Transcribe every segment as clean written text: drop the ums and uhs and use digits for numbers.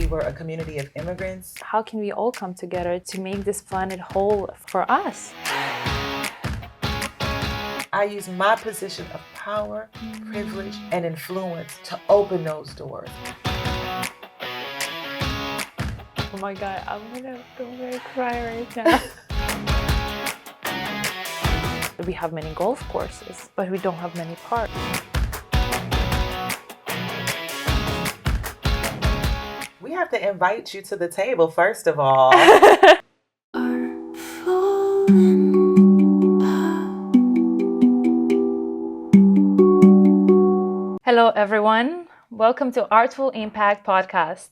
were a community of immigrants. How can we all come together to make this planet whole for us? I use my position of power, privilege, and influence to open those doors. Oh my God, I'm gonna cry right now. We have many golf courses, but we don't have many parks. We have to invite you to the table, first of all. Hello, everyone. Welcome to Artful Impact podcast.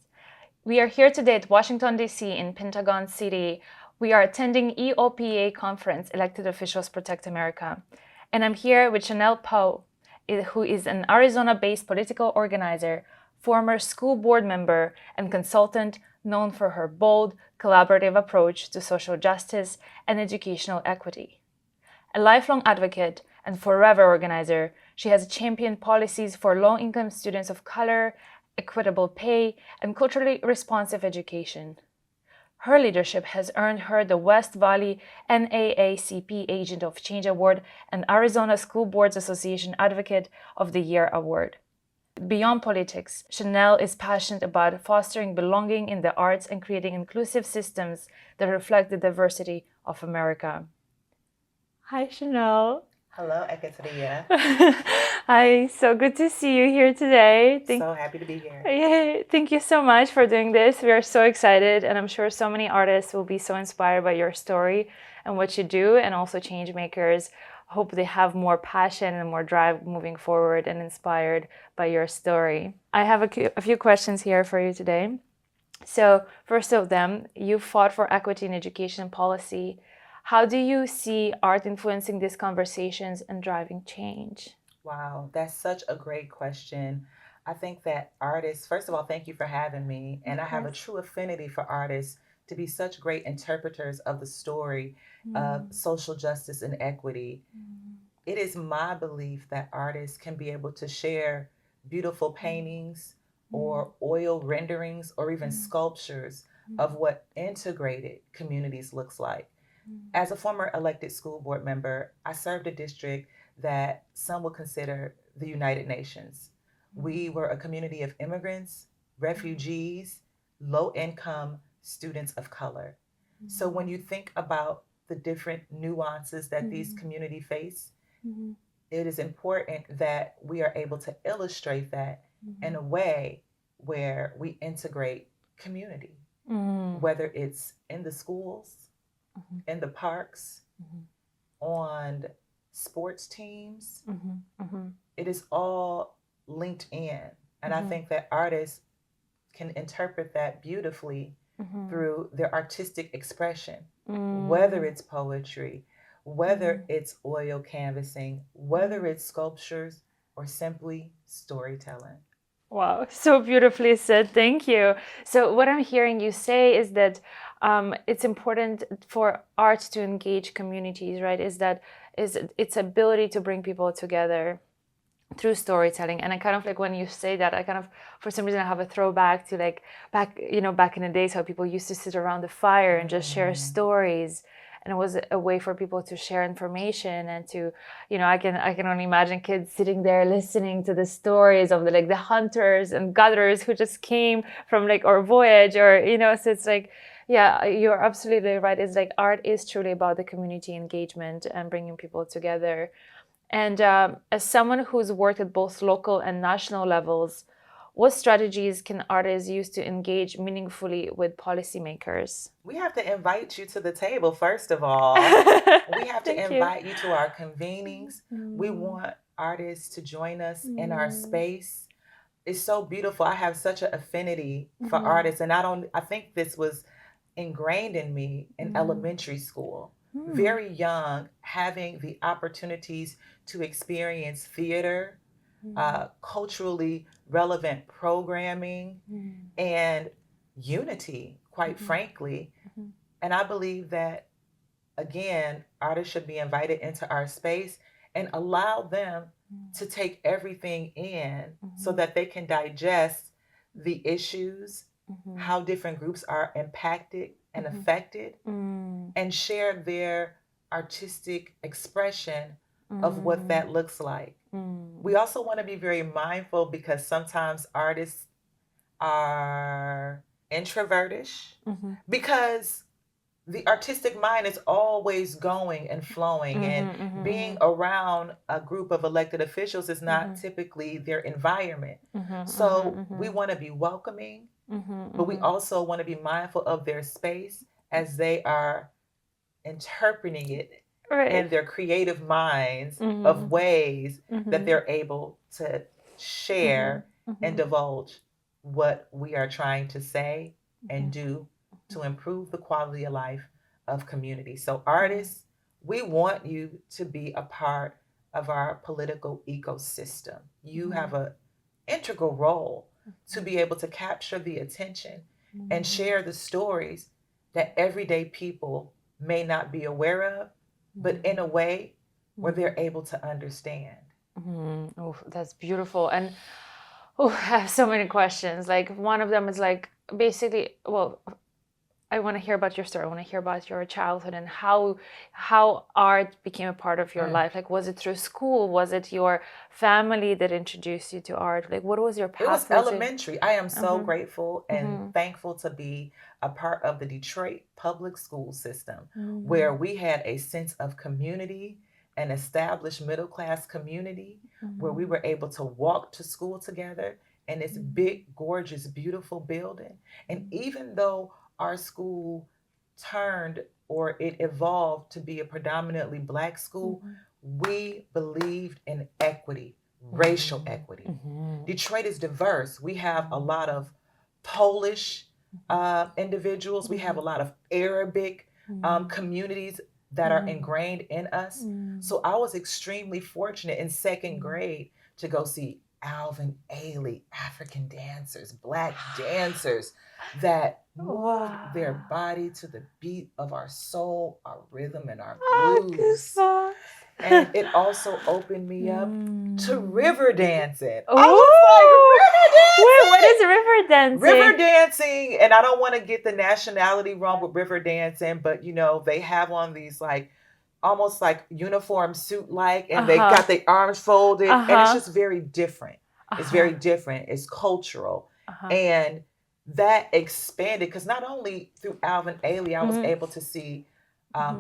We are here today at Washington, D.C. in Pentagon City. We are attending EOPA conference, Elected Officials Protect America. And I'm here with Chanel Powell, who is an Arizona-based political organizer, former school board member, and consultant known for her bold, collaborative approach to social justice and educational equity. A lifelong advocate and forever organizer, she has championed policies for low-income students of color, equitable pay, and culturally responsive education. Her leadership has earned her the West Valley NAACP Agent of Change Award and Arizona School Boards Association Advocate of the Year Award. Beyond politics, Chanel is passionate about fostering belonging in the arts and creating inclusive systems that reflect the diversity of America. Hi, Chanel. Hello, Ekaterina. Hi, so good to see you here today. So happy to be here. Yay, thank you so much for doing this. We are so excited, and I'm sure so many artists will be so inspired by your story and what you do, and also change makers. Hope they have more passion and more drive moving forward and inspired by your story. I have a few questions here for you today. So first of them, you fought for equity in education policy. How do you see art influencing these conversations and driving change? Wow, that's such a great question. I think that artists, first of all, thank you for having me. And I have a true affinity for artists to be such great interpreters of the story of social justice and equity. It is my belief that artists can be able to share beautiful paintings or oil renderings or even sculptures of what integrated communities looks like. As a former elected school board member, I served a district that some would consider the United Nations. We were a community of immigrants, refugees, low-income students of color. So when you think about the different nuances that these communities face, it is important that we are able to illustrate that in a way where we integrate community, whether it's in the schools, in the parks, on sports teams. It is all linked in. And I think that artists can interpret that beautifully through their artistic expression, whether it's poetry, whether it's oil canvassing, whether it's sculptures, or simply storytelling. Wow, so beautifully said. Thank you. So what I'm hearing you say is that it's important for art to engage communities, right? Is its ability to bring people together through storytelling. And I kind of like when you say that, I kind of, for some reason, I have a throwback to like back in the days how people used to sit around the fire and just share stories. And it was a way for people to share information and to, I can only imagine kids sitting there listening to the stories of the hunters and gatherers who just came from or voyage or, so it's like, yeah, you're absolutely right. It's like art is truly about the community engagement and bringing people together. And as someone who's worked at both local and national levels, what strategies can artists use to engage meaningfully with policymakers? We have to invite you to the table, first of all. We have to invite you to our convenings. We want artists to join us in our space. It's so beautiful. I have such an affinity for artists, and I think this was ingrained in me in elementary school. Very young, having the opportunities to experience theater, culturally relevant programming, and unity, quite frankly. And I believe that, again, artists should be invited into our space and allow them to take everything in so that they can digest the issues how different groups are impacted and affected, and share their artistic expression of what that looks like. We also want to be very mindful because sometimes artists are introvertish because the artistic mind is always going and flowing, and being around a group of elected officials is not typically their environment. So we want to be welcoming, but we also want to be mindful of their space as they are interpreting it in their creative minds of ways that they're able to share and divulge what we are trying to say and do to improve the quality of life of community. So artists, we want you to be a part of our political ecosystem. You have an integral role to be able to capture the attention and share the stories that everyday people may not be aware of, but in a way where they're able to understand. Oh, that's beautiful. And I have so many questions. Like one of them is like basically, well, I want to hear about your story. I want to hear about your childhood and how art became a part of your life. Like, was it through school? Was it your family that introduced you to art? Like, what was your pathway? It was elementary. I am so grateful and thankful to be a part of the Detroit public school system, where we had a sense of community, an established middle class community, where we were able to walk to school together in this big, gorgeous, beautiful building. And even though our school turned or it evolved to be a predominantly Black school, we believed in equity, racial equity. Detroit is diverse. We have a lot of Polish individuals. We have a lot of Arabic communities that are ingrained in us. So I was extremely fortunate in second grade to go see Alvin Ailey, African dancers, Black dancers that moved their body to the beat of our soul, our rhythm, and our blues. And it also opened me up to river dancing. I was like, river dancing? Wait, what is river dancing? River dancing, and I don't want to get the nationality wrong with river dancing, but you know, they have on these like almost like uniform suit like, and they got their arms folded, and it's just very different. It's very different. It's cultural. And that expanded because not only through Alvin Ailey, I was able to see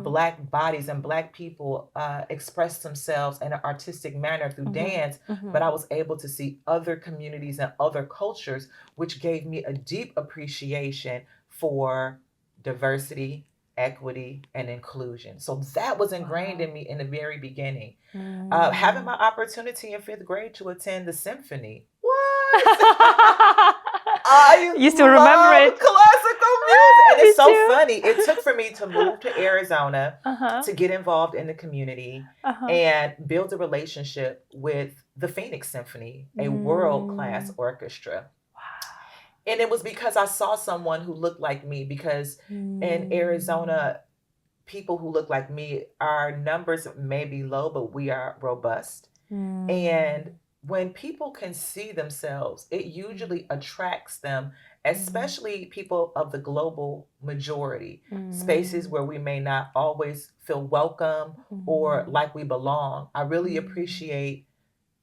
Black bodies and Black people express themselves in an artistic manner through dance, but I was able to see other communities and other cultures, which gave me a deep appreciation for diversity, equity, and inclusion. So that was ingrained in me in the very beginning. Having my opportunity in fifth grade to attend the symphony. What? I you still remember it? Classical music. And it's so funny. It took for me to move to Arizona to get involved in the community and build a relationship with the Phoenix Symphony, a world-class orchestra. And it was because I saw someone who looked like me, because in Arizona, people who look like me, our numbers may be low, but we are robust. And when people can see themselves, it usually attracts them, especially people of the global majority, spaces where we may not always feel welcome or like we belong. I really appreciate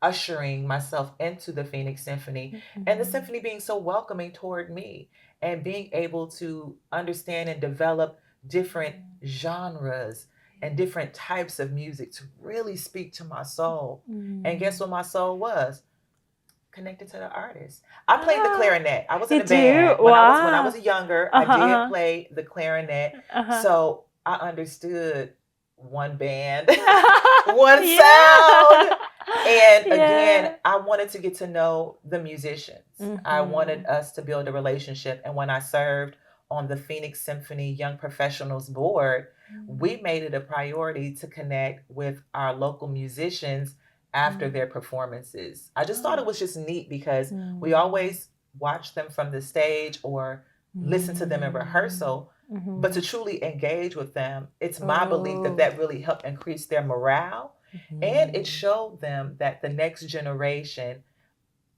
ushering myself into the Phoenix Symphony and the symphony being so welcoming toward me and being able to understand and develop different genres and different types of music to really speak to my soul. And guess what my soul was? Connected to the artist. I played the clarinet. I was in a band. When I was younger, I did play the clarinet. So I understood one band, one sound. And again, I wanted to get to know the musicians. I wanted us to build a relationship. And when I served on the Phoenix Symphony Young Professionals Board, we made it a priority to connect with our local musicians after their performances. I just thought it was just neat because we always watch them from the stage or listen to them in rehearsal, but to truly engage with them, it's my belief that that really helped increase their morale. And it showed them that the next generation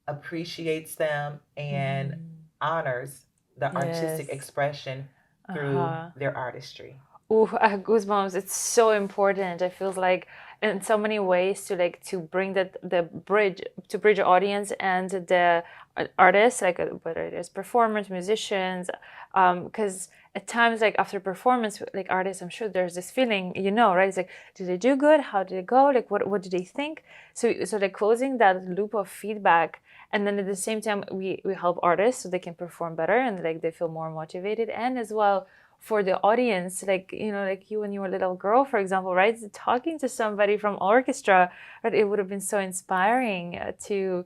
appreciates them and honors the artistic Yes. expression through their artistry. Ooh, goosebumps. It's so important. I feel like in so many ways to like to bring the bridge to bridge audience and the artists, like whether it is performers, musicians, because at times like after performance, like artists, I'm sure there's this feeling, right? It's like, did they do good? How did it go? Like what did they think? So like closing that loop of feedback, and then at the same time we help artists so they can perform better and like they feel more motivated, and as well for the audience, like like you when you were a little girl, for example, right, talking to somebody from orchestra, right, it would have been so inspiring to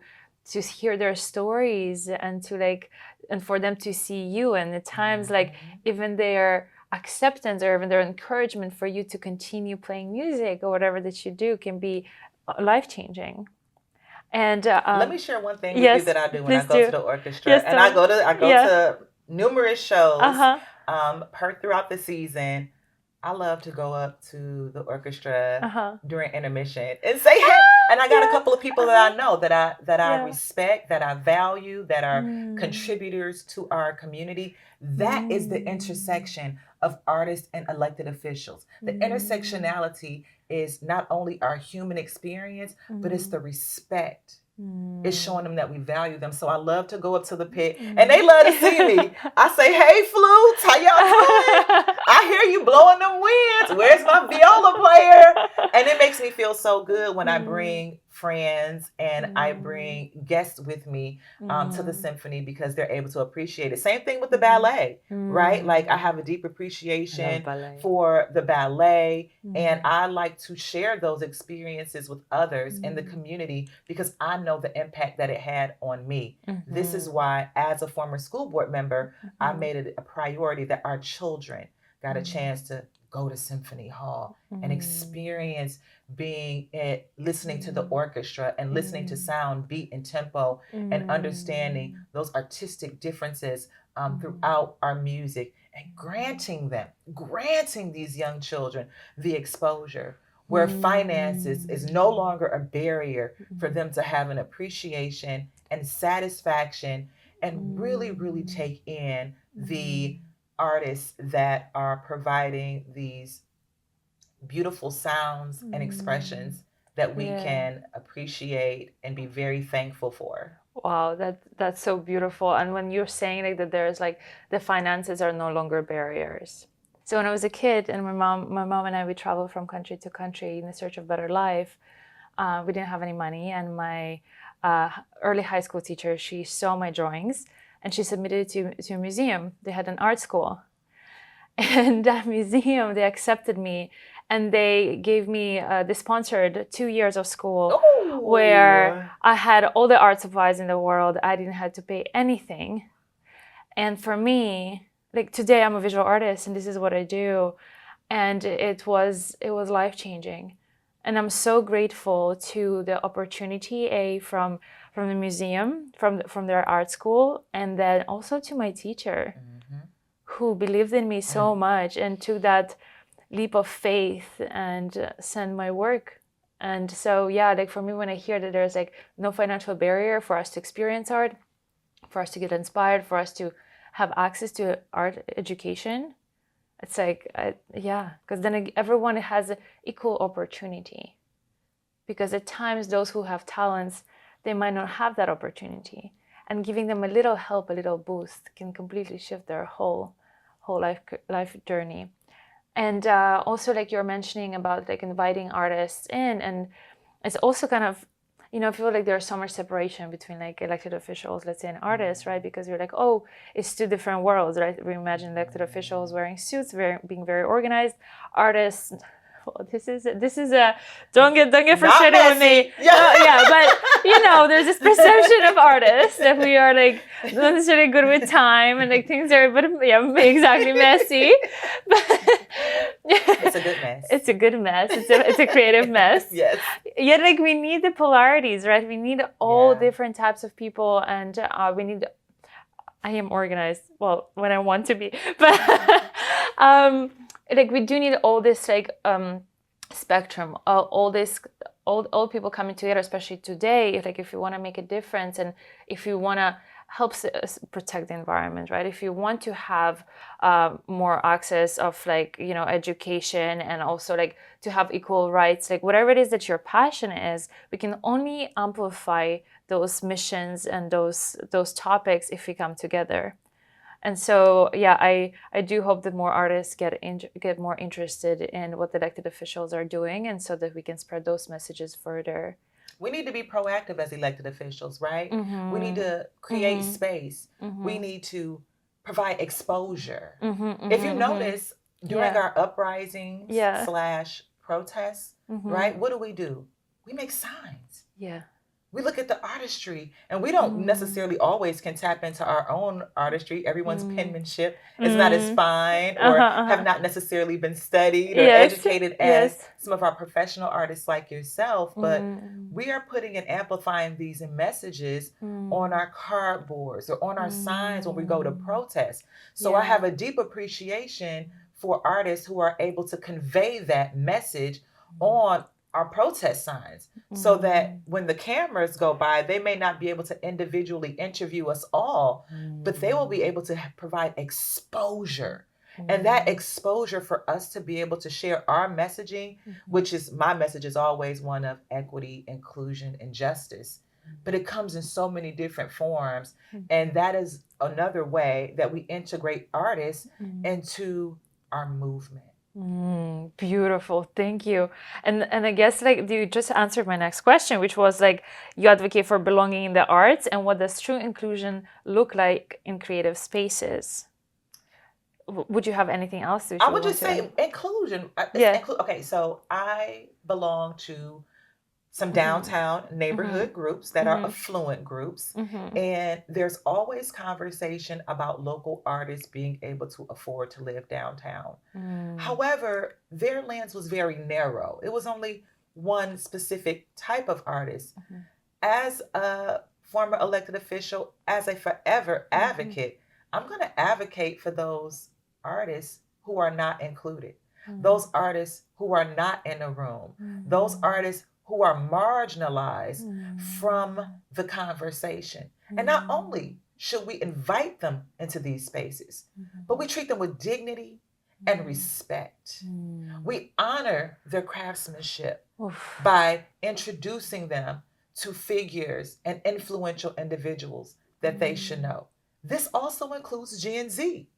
hear their stories and to like and for them to see you, and at times like even their acceptance or even their encouragement for you to continue playing music or whatever that you do can be life-changing. And let me share one thing with you that I do when I go to the orchestra. Yes, and I go to numerous shows throughout the season. I love to go up to the orchestra during intermission and say hey. And I got a couple of people that I know that I respect, that I value, that are contributors to our community. That is the intersection of artists and elected officials. The intersectionality is not only our human experience, but it's the respect. It's showing them that we value them. So I love to go up to the pit, and they love to see me. I say, hey, flutes, how y'all doing? I hear you blowing them winds. Where's my viola player? And it makes me feel so good when I bring friends and I bring guests with me to the symphony, because they're able to appreciate it. Same thing with the ballet, right? Like I have a deep appreciation for the ballet, and I like to share those experiences with others in the community because I know the impact that it had on me. This is why, as a former school board member, I made it a priority that our children got a chance to go to Symphony Hall and experience listening to the orchestra and listening to sound, beat, and tempo, and understanding those artistic differences throughout our music, and granting these young children the exposure where finances is no longer a barrier for them to have an appreciation and satisfaction and really, really take in the artists that are providing these beautiful sounds and expressions that we can appreciate and be very thankful for. Wow, that's so beautiful. And when you're saying like that, there's like the finances are no longer barriers. So when I was a kid, and my mom and I, we traveled from country to country in the search of better life. We didn't have any money, and my early high school teacher, she saw my drawings and she submitted it to a museum. They had an art school, and that museum, they accepted me, and they gave me they sponsored 2 years of school where I had all the art supplies in the world. I didn't have to pay anything. And for me, like today I'm a visual artist and this is what I do, and it was life-changing. And I'm so grateful to the opportunity from the museum, from their art school, and then also to my teacher who believed in me so much and took that leap of faith and sent my work. And so yeah, like for me, when I hear that there's like no financial barrier for us to experience art, for us to get inspired, for us to have access to art education, it's like because then everyone has equal opportunity. Because at times those who have talents, they might not have that opportunity, and giving them a little help, a little boost, can completely shift their whole life journey. And also, like you're mentioning about like inviting artists in, and it's also kind of, I feel like there's so much separation between like elected officials, let's say, and artists, right? Because you're like, oh, it's two different worlds, right? We imagine elected officials wearing suits, being very organized. Artists, well, this is a don't get frustrated with me. Yeah, but there's this perception of artists that we are like not necessarily good with time, and like things are, but exactly messy. But it's a good mess. It's a good mess. It's a creative mess. Yes. Yet, like, we need the polarities, right? We need all different types of people, and we need. I am organized. Well, when I want to be, but like we do need all this like spectrum, all people coming together, especially today. If you want to make a difference, and if you want to helps us protect the environment, right? If you want to have more access of like, you know, education and also like to have equal rights, like whatever it is that your passion is, we can only amplify those missions and those topics if we come together. And so, yeah, I do hope that more artists get more interested in what the elected officials are doing, and so that we can spread those messages further. We need to be proactive as elected officials, right? Mm-hmm. We need to create Mm-hmm. space. Mm-hmm. We need to provide exposure. Mm-hmm. If you Mm-hmm. notice, during Yeah. our uprisings Yeah. / protests, Mm-hmm. right? What do? We make signs. Yeah. We look at the artistry, and we don't necessarily always can tap into our own artistry. Everyone's penmanship is not as fine or have not necessarily been studied or educated as some of our professional artists like yourself. But we are putting and amplifying these messages on our cardboards or on our signs when we go to protest. So I have a deep appreciation for artists who are able to convey that message on our protest signs, so that when the cameras go by, they may not be able to individually interview us all, but they will be able to provide exposure. And that exposure for us to be able to share our messaging, which is my message is always one of equity, inclusion, and justice. But it comes in so many different forms. And that is another way that we integrate artists into our movement. Beautiful, thank you. And I guess like you just answered my next question, which was like you advocate for belonging in the arts, and what does true inclusion look like in creative spaces? Would you have anything else? I would just say inclusion. Yeah. Okay, so I belong to some downtown neighborhood groups that are affluent groups. And there's always conversation about local artists being able to afford to live downtown. However, their lens was very narrow. It was only one specific type of artist. As a former elected official, as a forever advocate, I'm going to advocate for those artists who are not included, those artists who are not in a room, those artists who are marginalized from the conversation. And not only should we invite them into these spaces, but we treat them with dignity and respect. We honor their craftsmanship by introducing them to figures and influential individuals that they should know. This also includes Gen Z.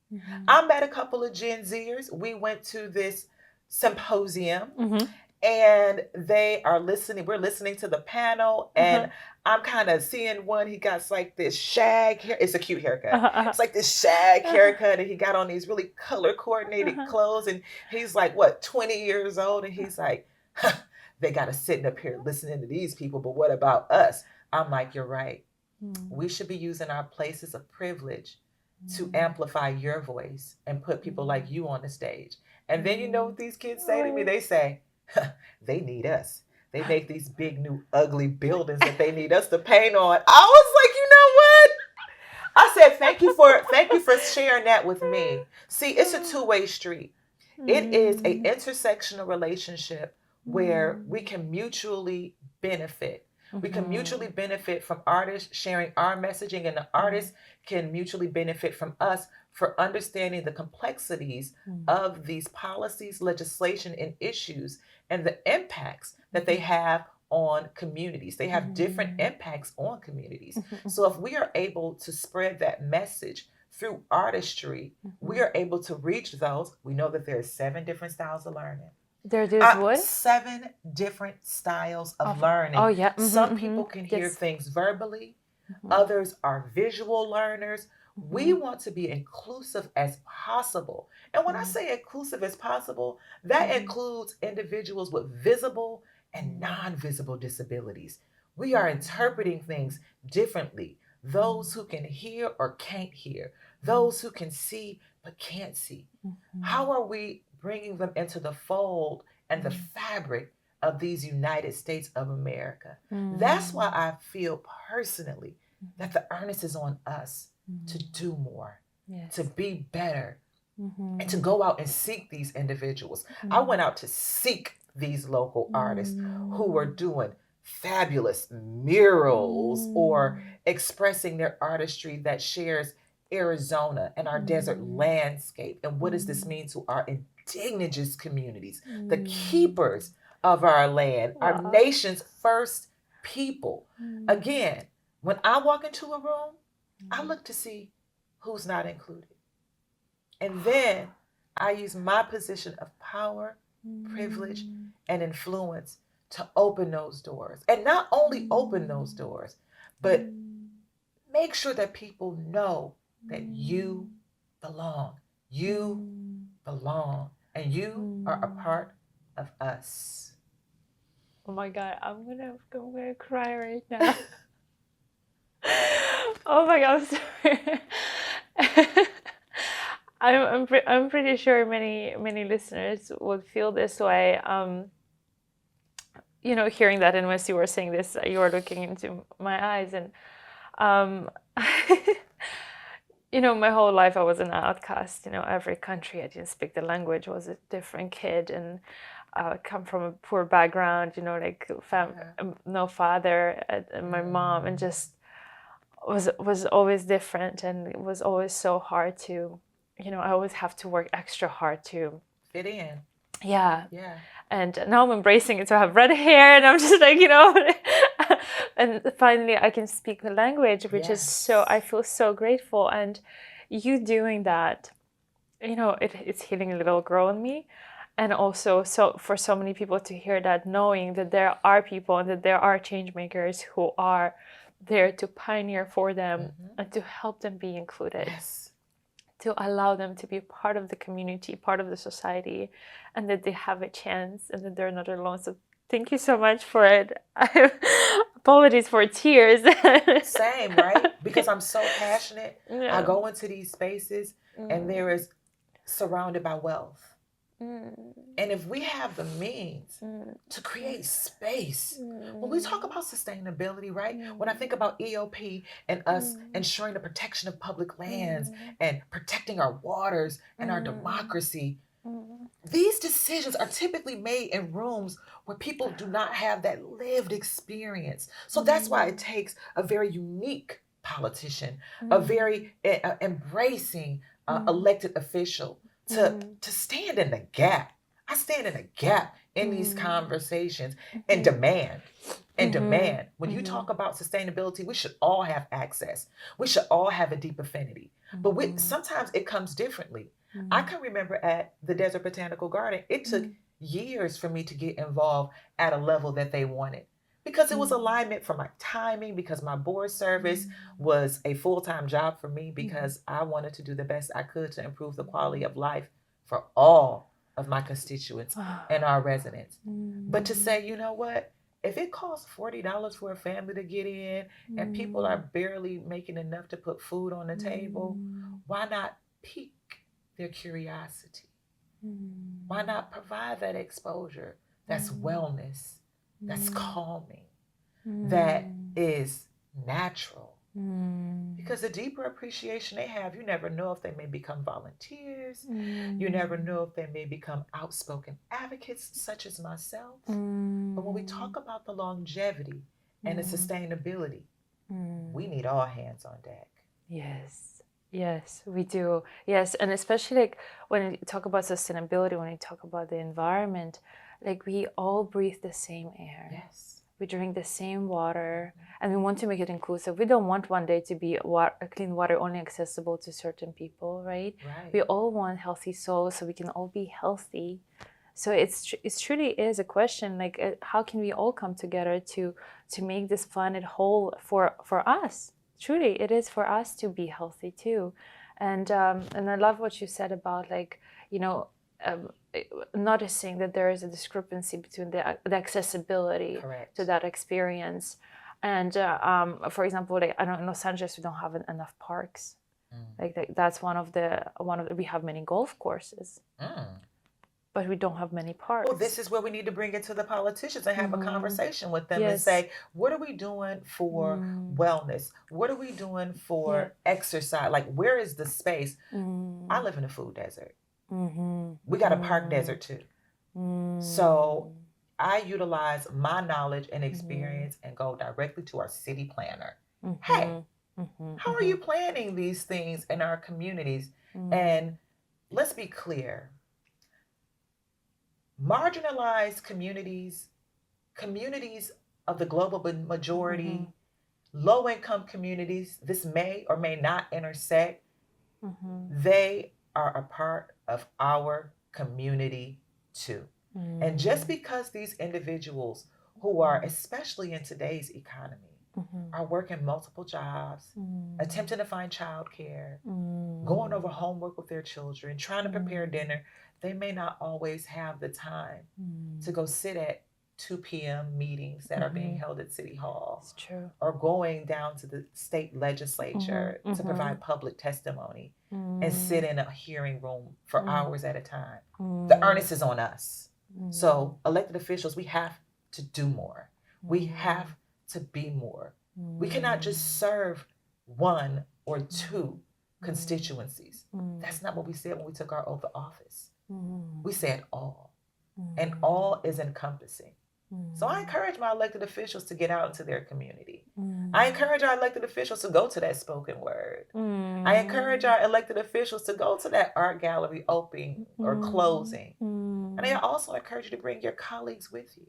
I met a couple of Gen Zers. We went to this symposium and they are listening. We're listening to the panel, and I'm kind of seeing one. He got like this shag hair. It's a cute haircut. It's like this shag haircut, and he got on these really color coordinated clothes. And he's like, what, 20 years old? And he's like, they got us sitting up here listening to these people, but what about us? I'm like, you're right. We should be using our places of privilege to amplify your voice and put people like you on the stage. And then you know what these kids say to me? They say, they need us. They make these big new ugly buildings that they need us to paint on. I was like, you know what? I said, thank you for sharing that with me. See, it's a two-way street. It is an intersectional relationship where we can mutually benefit. We can mutually benefit from artists sharing our messaging, and the artists can mutually benefit from us for understanding the complexities of these policies, legislation, and issues, and the impacts that they have on communities. They have different impacts on communities. So if we are able to spread that message through artistry, we are able to reach those. We know that there are 7 different styles of learning. There's what? 7 different styles of learning. Oh, yeah. Some people can hear things verbally. Others are visual learners. We want to be inclusive as possible. And when I say inclusive as possible, that includes individuals with visible and non-visible disabilities. We are interpreting things differently. Those who can hear or can't hear. Those who can see but can't see. How are we bringing them into the fold and the fabric of these United States of America? That's why I feel personally that the onus is on us to do more, to be better, and to go out and seek these individuals. I went out to seek these local artists who were doing fabulous murals or expressing their artistry that shares Arizona and our desert landscape. And what does this mean to our indigenous communities, the keepers of our land, our nation's first people? Again, when I walk into a room, I look to see who's not included. And then I use my position of power, privilege, and influence to open those doors. And not only open those doors, but make sure that people know that you belong. You belong. And you are a part of us. Oh my God, I'm gonna cry right now. Oh my God, I'm sorry. I'm pretty sure many listeners would feel this way. Hearing that, and as you were saying this, you were looking into my eyes, and my whole life I was an outcast. Every country I didn't speak the language, was a different kid, and come from a poor background. Like no father, and my mom, and just was always different, and it was always so hard to, I always have to work extra hard to fit in. Yeah. Yeah. And now I'm embracing it to have red hair, and I'm just like, and finally I can speak the language, which is so, I feel so grateful. And you doing that, it's healing a little girl in me. And also, so for so many people to hear that, knowing that there are people and that there are change makers who are there to pioneer for them and to help them be included. Yes. To allow them to be part of the community, part of the society, and that they have a chance and that they're not alone. So thank you so much for it. Apologies for tears. Same, right? Because I'm so passionate. Yeah. I go into these spaces and there is surrounded by wealth. And if we have the means to create space, when we talk about sustainability, right? When I think about EOP and us ensuring the protection of public lands and protecting our waters and our democracy, these decisions are typically made in rooms where people do not have that lived experience. So that's why it takes a very unique politician, a very embracing elected official to stand in the gap. I stand in the gap in these conversations and demand. When you talk about sustainability, we should all have access. We should all have a deep affinity. But sometimes it comes differently. I can remember at the Desert Botanical Garden, it took years for me to get involved at a level that they wanted. Because it was alignment for my timing, because my board service was a full-time job for me, because I wanted to do the best I could to improve the quality of life for all of my constituents and our residents. But to say, you know what, if it costs $40 for a family to get in and people are barely making enough to put food on the table, why not pique their curiosity? Why not provide that exposure that's wellness, that's calming, that is natural? Because the deeper appreciation they have, you never know if they may become volunteers. You never know if they may become outspoken advocates, such as myself. But when we talk about the longevity and the sustainability, we need all hands on deck. Yes, we do. Yes, and especially like when you talk about sustainability, when you talk about the environment, like we all breathe the same air. Yes. We drink the same water, and we want to make it inclusive. We don't want one day to be clean water only accessible to certain people, right? We all want healthy souls so we can all be healthy. So it truly is a question, like how can we all come together to make this planet whole for us? Truly, it is for us to be healthy too. And I love what you said about like, noticing that there is a discrepancy between the accessibility to that experience. And for example, like I know in Los Angeles we don't have enough parks. Like that's one of the we have many golf courses. But we don't have many parks. Well, this is where we need to bring it to the politicians and have a conversation with them and say, what are we doing for wellness? What are we doing for exercise? Like, where is the space? I live in a food desert. We got a park desert too. So I utilize my knowledge and experience and go directly to our city planner. Hey, how are you planning these things in our communities? And let's be clear, marginalized communities, communities of the global majority, low income communities, this may or may not intersect. They are a part of our community too. And just because these individuals who are, especially in today's economy, are working multiple jobs, attempting to find childcare, going over homework with their children, trying to prepare dinner, they may not always have the time to go sit at 2 p.m. meetings that are being held at City Hall. It's true. Or going down to the state legislature to provide public testimony and sit in a hearing room for hours at a time. The earnest is on us. So elected officials, we have to do more. We have to be more. We cannot just serve one or two constituencies. That's not what we said when we took our oath of office. We said all. And all is encompassing. So I encourage my elected officials to get out into their community. I encourage our elected officials to go to that spoken word. I encourage our elected officials to go to that art gallery opening or closing. And I also encourage you to bring your colleagues with you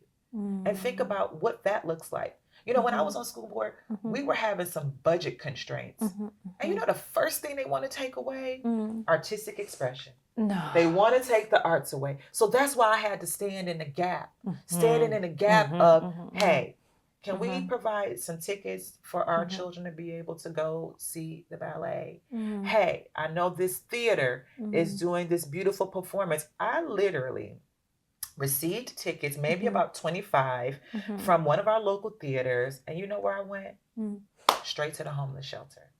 and think about what that looks like. You know, when I was on school board, we were having some budget constraints. And you know the first thing they want to take away? Artistic expression. No. They want to take the arts away. So that's why I had to stand in the gap. Standing in the gap of, hey, can we provide some tickets for our children to be able to go see the ballet? Hey, I know this theater is doing this beautiful performance. I literally received tickets, maybe about 25 from one of our local theaters. And you know where I went? Straight to the homeless shelter.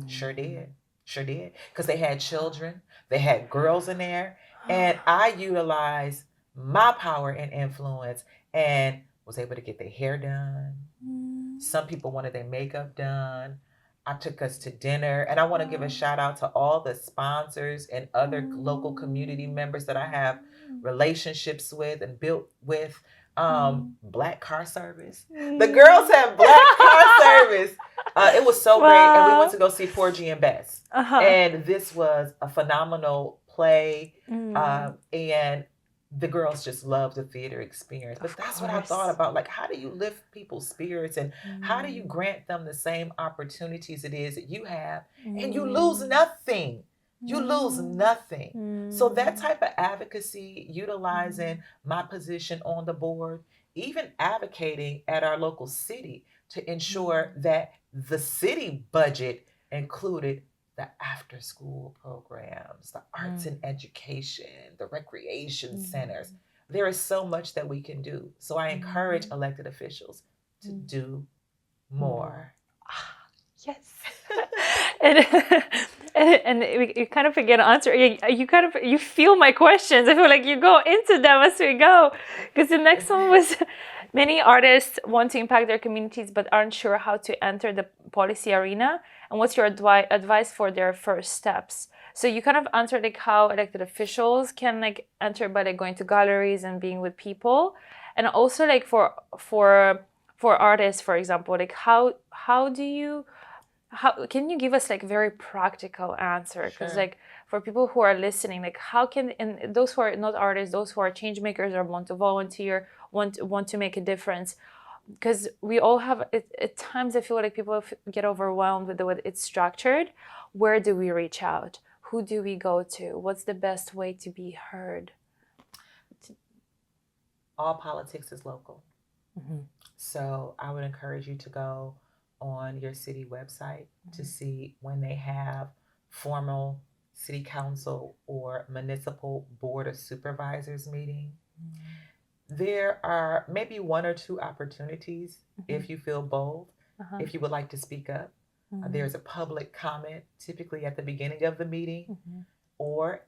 Sure did. Sure did. Because they had children, they had girls in there, and I utilized my power and influence and was able to get their hair done. Some people wanted their makeup done. I took us to dinner, and I want to give a shout out to all the sponsors and other local community members that I have relationships with and built with. Black car service. The girls have black car service. It was so great, and we went to go see Porgy and Bess. And this was a phenomenal play, and the girls just loved the theater experience. But that's what I thought about, like, how do you lift people's spirits, and how do you grant them the same opportunities it is that you have, and you lose nothing. You lose nothing. So that type of advocacy, utilizing my position on the board, even advocating at our local city to ensure that the city budget included the after school programs, the arts and education, the recreation centers. There is so much that we can do. So I encourage elected officials to do more. Yes. and you kind of get an answer. You feel my questions. I feel like you go into them as we go. Because the next one was, many artists want to impact their communities but aren't sure how to enter the policy arena. And what's your advice for their first steps? So you kind of answered like how elected officials can like enter by like going to galleries and being with people, and also like for artists, for example, like how can you give us like very practical answer? Because like for people who are listening, like how can, and those who are not artists, those who are change makers or want to volunteer, want to make a difference, because we all have at times I feel like people get overwhelmed with the way it's structured. Where do we reach out? Who do we go to? What's the best way to be heard? All politics is local. So I would encourage you to go on your city website to see when they have formal city council or municipal board of supervisors meeting. There are maybe one or two opportunities if you feel bold, if you would like to speak up. There's a public comment typically at the beginning of the meeting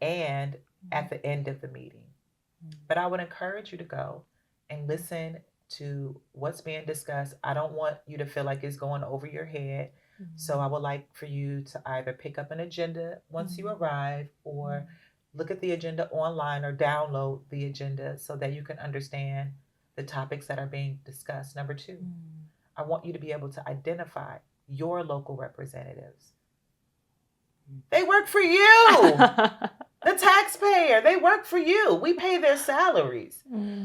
and at the end of the meeting. But I would encourage you to go and listen to what's being discussed. I don't want you to feel like it's going over your head. So I would like for you to either pick up an agenda once you arrive, or look at the agenda online or download the agenda so that you can understand the topics that are being discussed. Number two, I want you to be able to identify your local representatives. They work for you. The taxpayer, they work for you. We pay their salaries.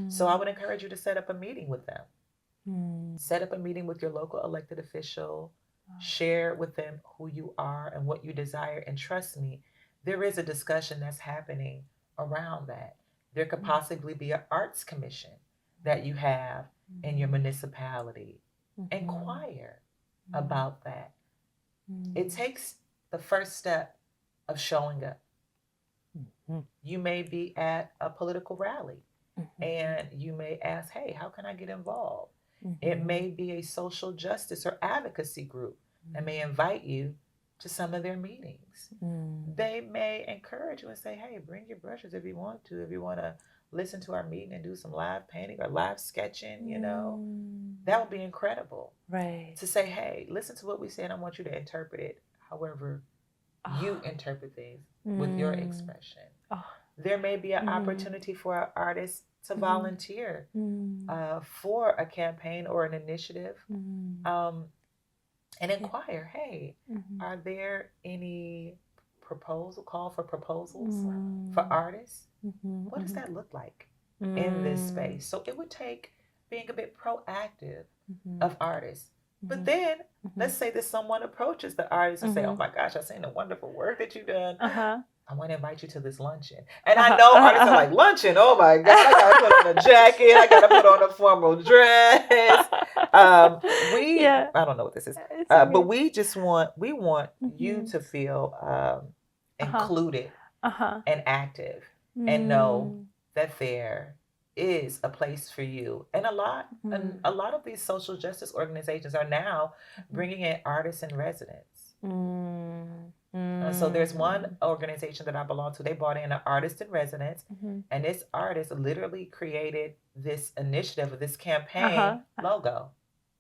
So I would encourage you to set up a meeting with them. Set up a meeting with your local elected official. Share with them who you are and what you desire. And trust me, there is a discussion that's happening around that. There could possibly be an arts commission that you have in your municipality. Inquire about that. It takes the first step of showing up. You may be at a political rally and you may ask, hey, how can I get involved? It may be a social justice or advocacy group that may invite you to some of their meetings. They may encourage you and say, hey, bring your brushes if you want to. If you want to listen to our meeting and do some live painting or live sketching, that would be incredible. Right. To say, hey, listen to what we say and I want you to interpret it however you interpret things with your expression. There may be an opportunity for an artist to volunteer for a campaign or an initiative and inquire, hey, are there any call for proposals for artists? What does that look like in this space? So it would take being a bit proactive of artists. But then let's say that someone approaches the artist and say, oh my gosh, I've seen the wonderful work that you've done. I want to invite you to this luncheon. And I know artists are like, luncheon? Oh my God, I got to put on a jacket. I got to put on a formal dress. I don't know what this is. But we want you to feel included and active and know that there is a place for you. And a lot of these social justice organizations are now bringing in artists in residence. So there's one organization that I belong to. They brought in an artist in residence, and this artist literally created this initiative, this campaign logo.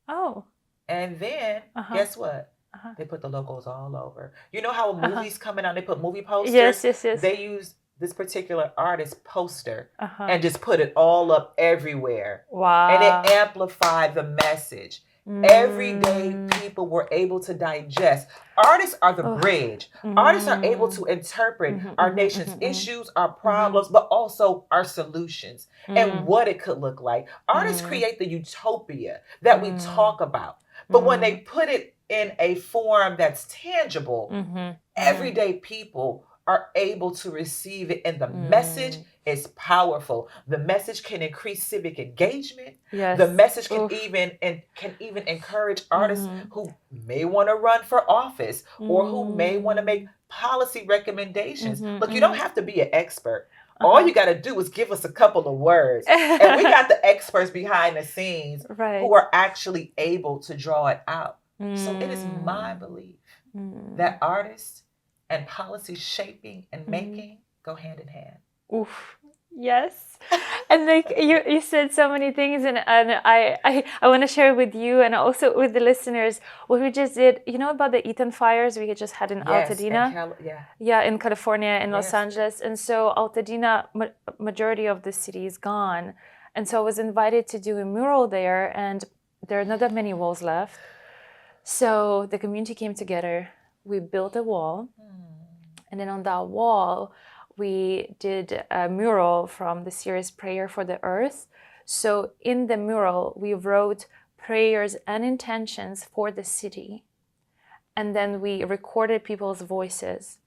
Oh. And then guess what? They put the logos all over. You know how movies coming out, they put movie posters? Yes. They use this particular artist poster and just put it all up everywhere. Wow. And it amplified the message. Everyday people were able to digest. Artists are the bridge. Artists are able to interpret our nation's issues, our problems, but also our solutions and what it could look like. Artists create the utopia that we talk about. But when they put it in a form that's tangible, everyday people are able to receive it, and the message is powerful. The message can increase civic engagement. Yes. The message can even encourage artists who may want to run for office or who may want to make policy recommendations. Look, you don't have to be an expert. All you got to do is give us a couple of words. And we got the experts behind the scenes who are actually able to draw it out. So it is my belief that artists and policy shaping and making go hand in hand. Oof. Yes. And like you said so many things, and I want to share with you and also with the listeners what we just did. You know about the Eaton fires we just had in Altadena? In California, in Los Angeles. And so Altadena, majority of the city is gone. And so I was invited to do a mural there, and there are not that many walls left. So the community came together. We built a wall. And then on that wall, we did a mural from the series Prayer for the Earth. So in the mural, we wrote prayers and intentions for the city. And then we recorded people's voices.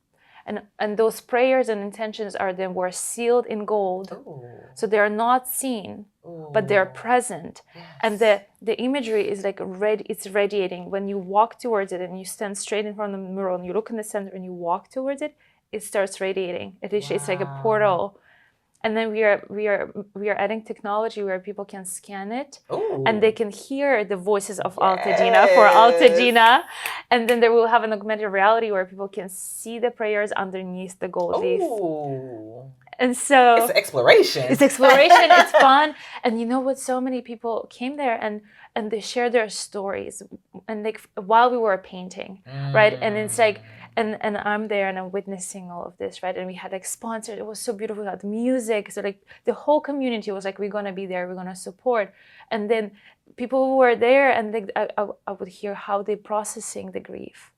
And those prayers and intentions were sealed in gold. Ooh. So they are not seen, but they're present. Yes. And the imagery is like it's radiating. When you walk towards it and you stand straight in front of the mural and you look in the center and you walk towards it, it starts radiating. It's like a portal. And then we are adding technology where people can scan it. Ooh. And they can hear the voices of Altadena for Altadena. And then they will have an augmented reality where people can see the prayers underneath the gold leaf. And so it's exploration. It's fun. And you know what? So many people came there and they shared their stories and like while we were painting, right? And it's like, And I'm there and I'm witnessing all of this, right? And we had like sponsors. It was so beautiful. We had music. So like the whole community was like, we're going to be there. We're going to support. And then people who were there, and like, I would hear how they're processing the grief.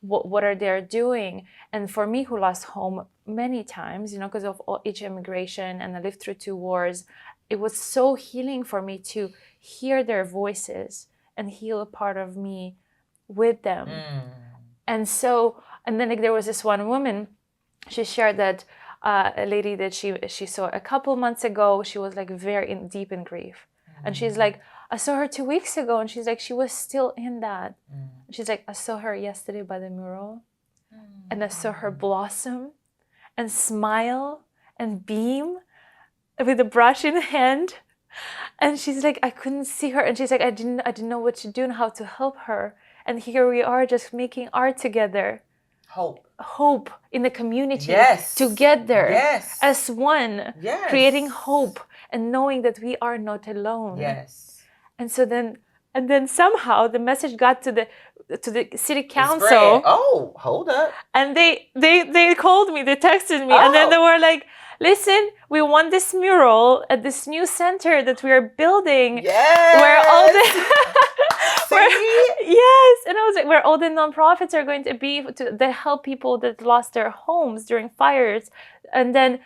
What are they doing? And for me, who lost home many times, you know, because of each immigration, and I lived through 2 wars, it was so healing for me to hear their voices and heal a part of me with them. And so, and then like there was this one woman, she shared that a lady that she saw a couple months ago, she was like very deep in grief. And she's like, I saw her 2 weeks ago, and she's like, she was still in that. She's like, I saw her yesterday by the mural, and I saw her blossom and smile and beam with a brush in hand. And she's like, I couldn't see her. And she's like, I didn't know what to do and how to help her. And here we are just making art together. Hope in the community. Yes. Together. Yes. As one. Yes. Creating hope and knowing that we are not alone. Yes. And so then somehow the message got to the city council. Oh, hold up. And they called me, they texted me, and then they were like, listen, we want this mural at this new center that we are building. Yes. Where all yes. And I was like, where all the nonprofits are going to be to help people that lost their homes during fires. And then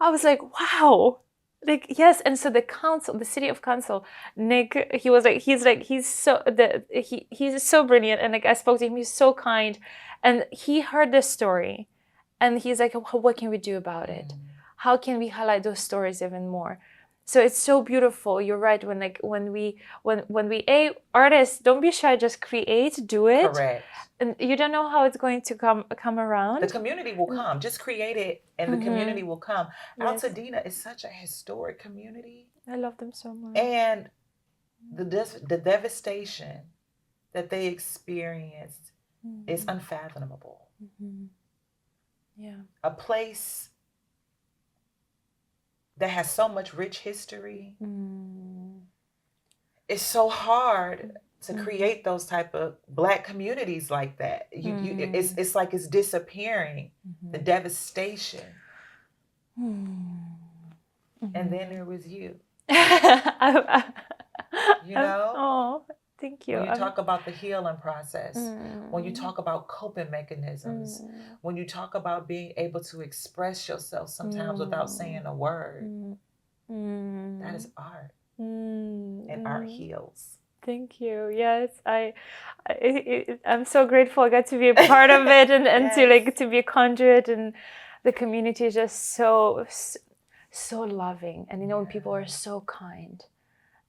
I was like, wow. Like, yes. And so the city of council, Nick, he's so brilliant. And like, I spoke to him, he's so kind. And he heard this story and he's like, what can we do about it? How can we highlight those stories even more? So it's so beautiful. You're right. When we artists, don't be shy, just create, do it. Correct. And you don't know how it's going to come around. The community will come. Just create it and the community will come. Yes. Altadena is such a historic community. I love them so much. And the devastation that they experienced is unfathomable. Yeah. A place that has so much rich history. It's so hard to create those type of Black communities like that. It's like it's disappearing. The devastation. And then there was you. You know? Oh, thank you. When you talk about the healing process, when you talk about coping mechanisms, when you talk about being able to express yourself sometimes without saying a word, that is art. And art heals. Thank you. Yes, I'm so grateful I got to be a part of it and Yes. to be a conduit, and the community is just so loving, and when people are so kind,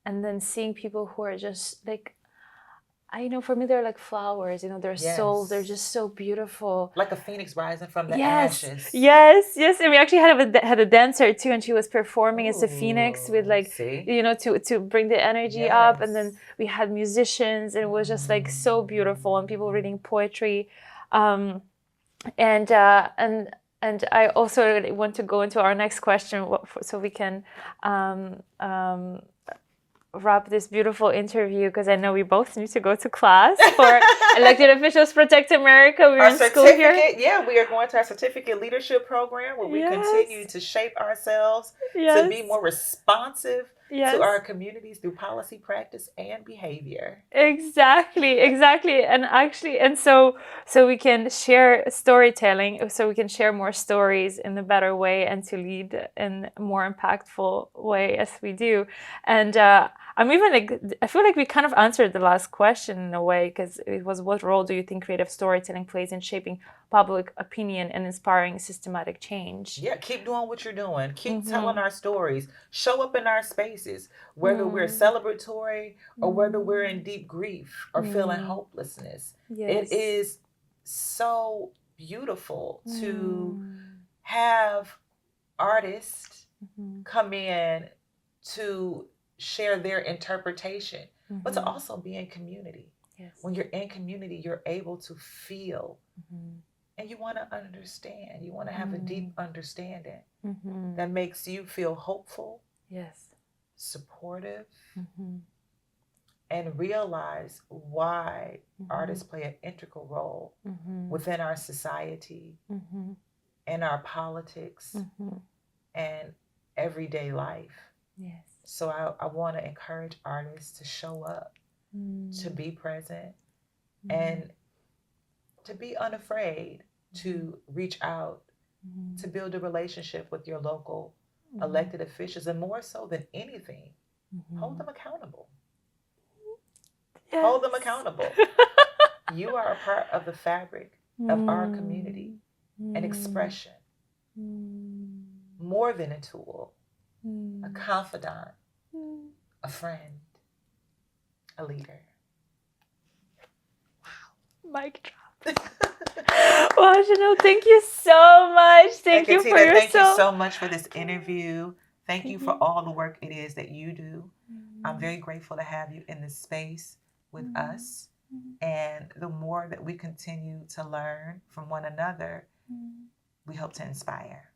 and then seeing people who are just like, for me they're like flowers, their souls, they're just so beautiful. Like a phoenix rising from the ashes. Yes. And we actually had a dancer too, and she was performing as a phoenix with to bring the energy up. And then we had musicians, and it was just like so beautiful, and people reading poetry. And I also want to go into our next question so we can wrap this beautiful interview, because I know we both need to go to class for Elected Officials Protect America. We're in school here. Yeah, we are going to our certificate leadership program where we continue to shape ourselves to be more responsive to our communities through policy, practice, and behavior. Exactly. And so we can share storytelling, so we can share more stories in a better way and to lead in a more impactful way as we do. And I'm even I feel like we kind of answered the last question in a way, because it was, what role do you think creative storytelling plays in shaping public opinion and inspiring systematic change? Yeah, keep doing what you're doing. Keep telling our stories. Show up in our spaces, whether we're celebratory or whether we're in deep grief or feeling hopelessness. It is so beautiful to have artists come in to share their interpretation, but to also be in community. When you're in community, you're able to feel, and you want to understand. You want to have a deep understanding that makes you feel hopeful, supportive, and realize why artists play an integral role within our society and our politics and everyday life. Yes. So I want to encourage artists to show up, to be present, and to be unafraid to reach out, to build a relationship with your local elected officials, and more so than anything, hold them accountable. Yes. Hold them accountable. You are a part of the fabric of our community, an expression, more than a tool, a confidant, a friend, a leader. Wow. Mic drop. Wow, Chanel, thank you so much. Thank you for your Thank you so much for this interview. Thank you for all the work it is that you do. I'm very grateful to have you in this space with us. And the more that we continue to learn from one another, we hope to inspire.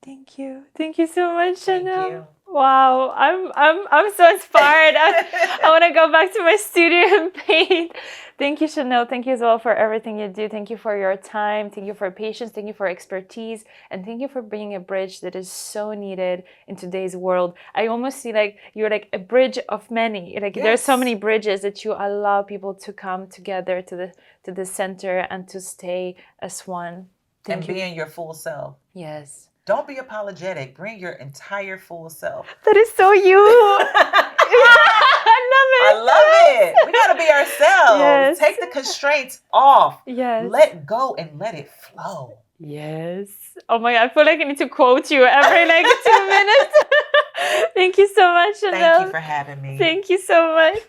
Thank you. Thank you so much, Chanel. Thank you. Wow, I'm so inspired. I want to go back to my studio and paint. Thank you, Chanel. Thank you as well for everything you do. Thank you for your time. Thank you for patience. Thank you for expertise. And thank you for being a bridge that is so needed in today's world. I almost see like you're like a bridge of many. Like there's so many bridges that you allow people to come together to the center and to stay as one. And be in your full self. Yes. Don't be apologetic. Bring your entire full self. That is so you. I love it. We got to be ourselves. Yes. Take the constraints off. Yes. Let go and let it flow. Yes. Oh my God, I feel like I need to quote you every like 2 minutes. Thank you so much, Chanel. Thank you for having me. Thank you so much.